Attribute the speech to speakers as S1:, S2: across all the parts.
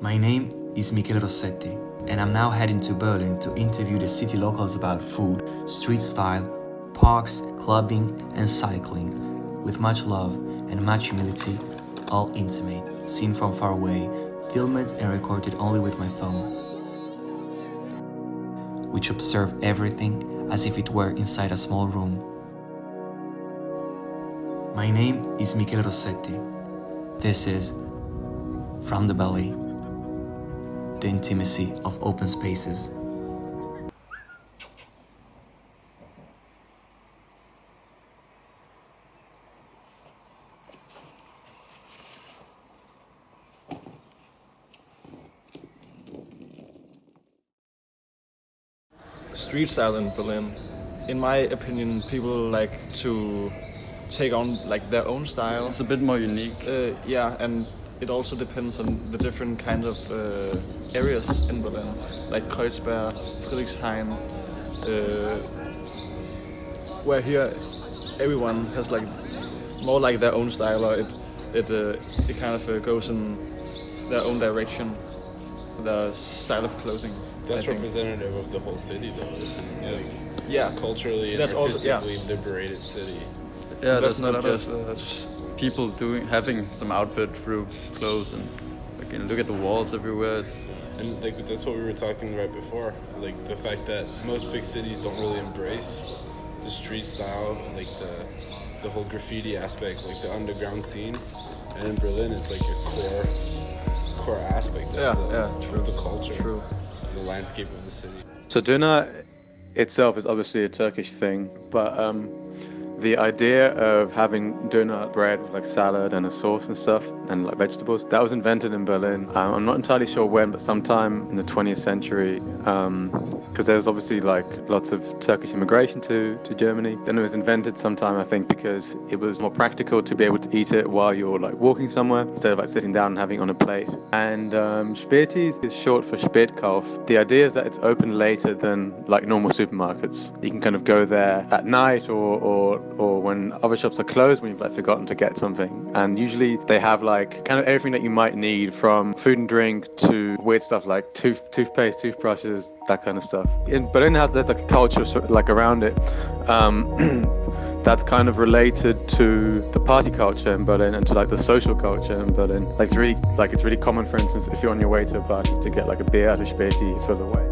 S1: My name is Michele Rossetti, and I'm now heading to Berlin to interview the city locals about food, street style, parks, clubbing, and cycling, with much love and much humility, all intimate, seen from far away, filmed and recorded only with my phone, which observe everything as if it were inside a small room. My name is Michele Rossetti. This is From the Belly, the intimacy of open spaces.
S2: Street style in Berlin. In my opinion, people like to take on like their own style.
S3: It's a bit more unique.
S2: Yeah, and it also depends on the different kinds of areas in Berlin, like Kreuzberg, Friedrichshain, where here everyone has like more like their own style, or it kind of goes in their own direction, the style of clothing.
S4: That's representative of the whole city, though. It's culturally and
S2: that's
S4: artistically liberated city.
S3: Yeah, there's a lot of people having some output through clothes, and like, look at the walls everywhere.
S4: And like that's what we were talking right before. Like the fact that most big cities don't really embrace the street style, like the whole graffiti aspect, like the underground scene. And in Berlin, it's like your core aspect of the culture.
S2: True.
S4: The landscape of the city.
S5: So döner itself is obviously a Turkish thing, but the idea of having döner bread with like salad and a sauce and stuff and like vegetables, that was invented in Berlin. I'm not entirely sure when, but sometime in the 20th century, because there's obviously like lots of Turkish immigration to Germany. And it was invented sometime, I think, because it was more practical to be able to eat it while you're like walking somewhere instead of like sitting down and having it on a plate. And Spätis is short for Spätkauf. The idea is that it's open later than like normal supermarkets. You can kind of go there at night or when other shops are closed, when you've like forgotten to get something. And usually they have like kind of everything that you might need, from food and drink to weird stuff like toothpaste, toothbrushes, that kind of stuff. In Berlin there's like a culture like around it that's kind of related to the party culture in Berlin and to like the social culture in Berlin. Like it's really common, for instance, if you're on your way to a party, to get like a beer at a Späti further away.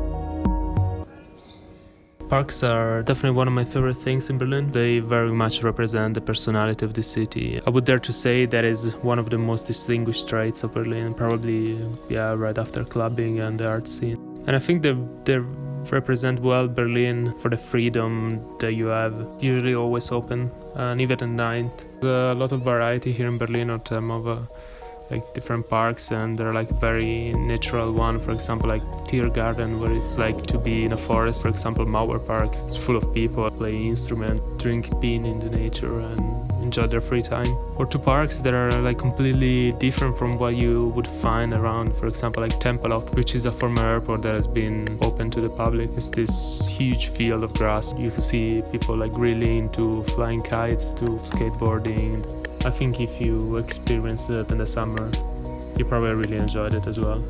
S6: Parks are definitely one of my favorite things in Berlin. They very much represent the personality of the city. I would dare to say that is one of the most distinguished traits of Berlin, probably right after clubbing and the art scene. And I think they represent well Berlin for the freedom that you have, usually always open, and even at night. There's a lot of variety here in Berlin in terms of like different parks, and they're like very natural one. For example, like Tiergarten, where it's like to be in a forest. For example, Mauer Park, it's full of people playing instruments, drink being in the nature and enjoy their free time. Or two parks that are like completely different from what you would find around. For example, like Tempelhof, which is a former airport that has been open to the public. It's this huge field of grass. You can see people like really into flying kites to skateboarding. I think if you experience it in the summer, you probably really enjoyed it as well.